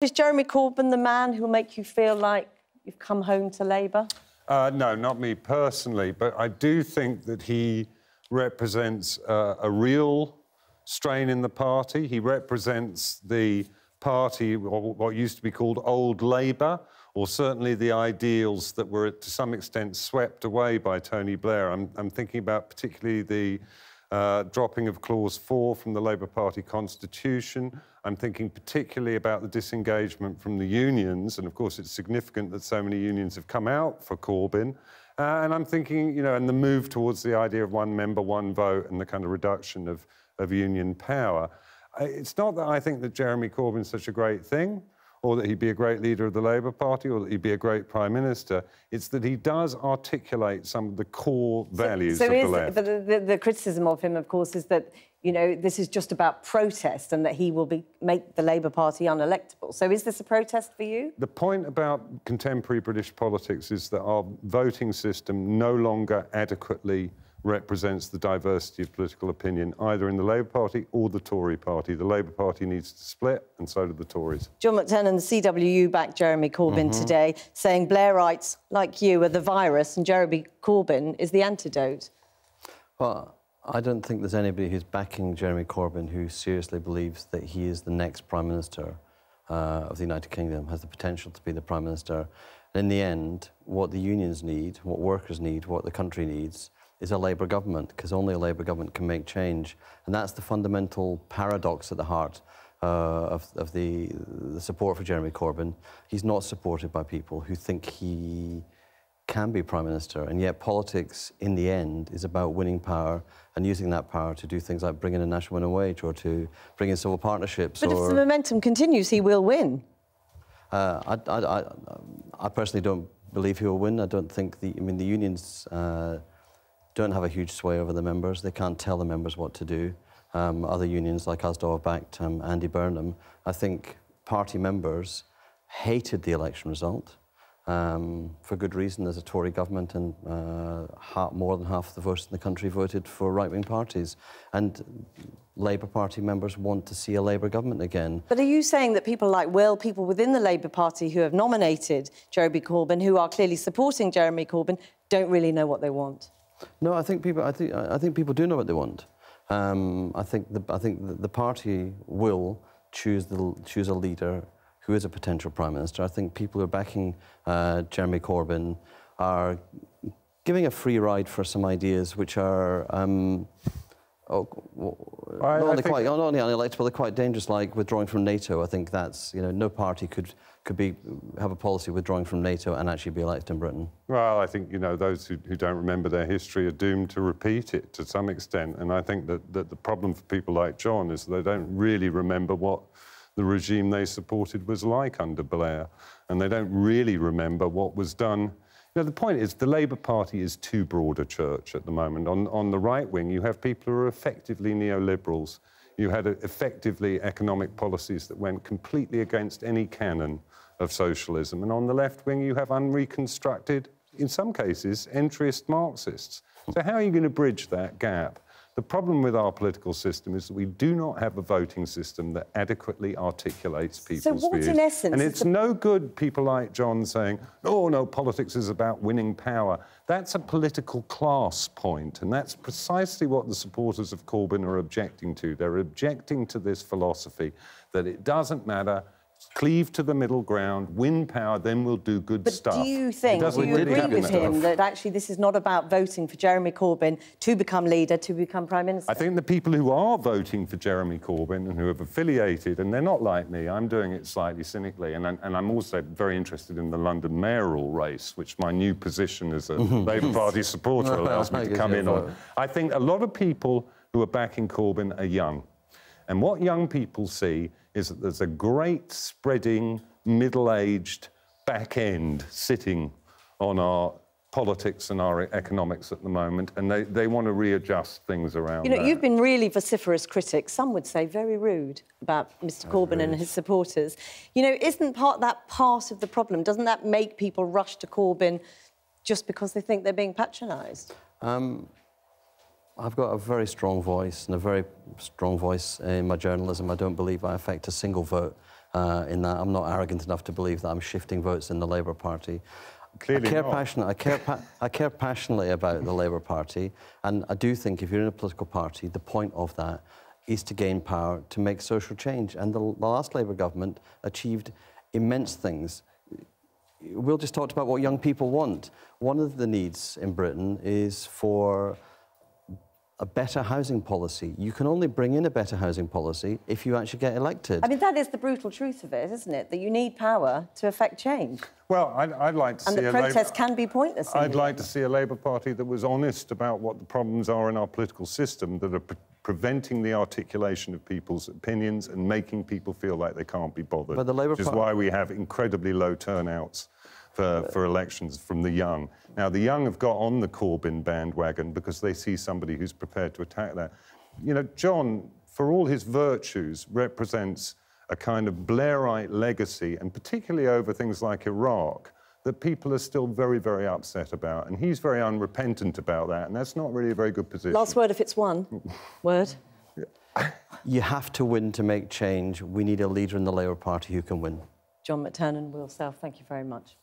Is Jeremy Corbyn the man who'll make you feel like you've come home to Labour? No, not me personally, but I do think that he represents a real strain in the party. He represents the party, or what used to be called Old Labour, or certainly the ideals that were to some extent swept away by Tony Blair. I'm thinking about particularly the dropping of Clause 4 from the Labour Party constitution. I'm thinking particularly about the disengagement from the unions, and of course it's significant that so many unions have come out for Corbyn. And I'm thinking, you know, and the move towards the idea of one member, one vote, and the kind of reduction of union power. It's not that I think that Jeremy Corbyn's such a great thing, or that he'd be a great leader of the Labour Party, or that he'd be a great Prime Minister. It's that he does articulate some of the core values of the left. But the criticism of him, of course, is that, you know, this is just about protest and that he will make the Labour Party unelectable. So is this a protest for you? The point about contemporary British politics is that our voting system no longer adequately represents the diversity of political opinion, either in the Labour Party or the Tory Party. The Labour Party needs to split, and so do the Tories. John McTernan, the CWU backed Jeremy Corbyn today, saying Blairites, like you, are the virus and Jeremy Corbyn is the antidote. Well, I don't think there's anybody who's backing Jeremy Corbyn who seriously believes that he is the next Prime Minister of the United Kingdom, has the potential to be the Prime Minister. And in the end, what the unions need, what workers need, what the country needs, is a Labour government, because only a Labour government can make change. And that's the fundamental paradox at the heart of the support for Jeremy Corbyn. He's not supported by people who think he can be Prime Minister, and yet politics, in the end, is about winning power and using that power to do things like bring in a national minimum wage or to bring in civil partnerships. But if the momentum continues, he will win. I personally don't believe he will win. I don't think the unions don't have a huge sway over the members. They can't tell the members what to do. Other unions like Asda have backed Andy Burnham. I think party members hated the election result for good reason. There's a Tory government, and more than half the voters in the country voted for right-wing parties. And Labour Party members want to see a Labour government again. But are you saying that people like Will, people within the Labour Party who have nominated Jeremy Corbyn, who are clearly supporting Jeremy Corbyn, don't really know what they want? No, I think people do know what they want. I think the party will choose a leader who is a potential Prime Minister. I think people who are backing Jeremy Corbyn are giving a free ride for some ideas which are not only unelectable, they're quite dangerous, like withdrawing from NATO. I think that's, you know, no party could have a policy withdrawing from NATO and actually be elected in Britain. Well, I think, you know, those who don't remember their history are doomed to repeat it to some extent. And I think that the problem for people like John is they don't really remember what the regime they supported was like under Blair. And they don't really remember what was done. You know, the point is the Labour Party is too broad a church at the moment. On the right wing, you have people who are effectively neoliberals. You had effectively economic policies that went completely against any canon of socialism. And on the left wing, you have unreconstructed, in some cases, entryist Marxists. So how are you going to bridge that gap? The problem with our political system is that we do not have a voting system that adequately articulates people's views. So what, in essence... And it's no good people like John saying, oh, no, politics is about winning power. That's a political class point, and that's precisely what the supporters of Corbyn are objecting to. They're objecting to this philosophy that it doesn't matter, cleave to the middle ground, win power, then we'll do good stuff. But do you think, do you agree with him that actually this is not about voting for Jeremy Corbyn to become leader, to become Prime Minister? I think the people who are voting for Jeremy Corbyn and who have affiliated, and they're not like me, I'm doing it slightly cynically, and I'm also very interested in the London mayoral race, which my new position as a Labour Party supporter allows me to come in on. I think a lot of people who are backing Corbyn are young. And what young people see is that there's a great spreading, middle-aged back end sitting on our politics and our economics at the moment, and they want to readjust things around. You know, you've been really vociferous critics, some would say very rude, about Mr Corbyn and his supporters. You know, isn't that part of the problem? Doesn't that make people rush to Corbyn just because they think they're being patronised? I've got a very strong voice and a very strong voice in my journalism. I don't believe I affect a single vote in that I'm not arrogant enough to believe that I'm shifting votes in the Labour Party. Clearly I care passionately about the Labour Party, and I do think if you're in a political party, the point of that is to gain power, to make social change. And the last Labour government achieved immense things. Will just talked about what young people want. One of the needs in Britain is for a better housing policy. You can only bring in a better housing policy if you actually get elected. I mean, that is the brutal truth of it, isn't it? That you need power to affect change. Well, I'd like to see... And the protest can be pointless. I'd like to see a Labour Party that was honest about what the problems are in our political system that are preventing the articulation of people's opinions and making people feel like they can't be bothered. But the Labour which is why we have incredibly low turnouts for elections from the young. Now, the young have got on the Corbyn bandwagon because they see somebody who's prepared to attack that. You know, John, for all his virtues, represents a kind of Blairite legacy, and particularly over things like Iraq, that people are still very, very upset about. And he's very unrepentant about that, and that's not really a very good position. Last word, if it's one word. You have to win to make change. We need a leader in the Labour Party who can win. John McTernan, Will Self, thank you very much.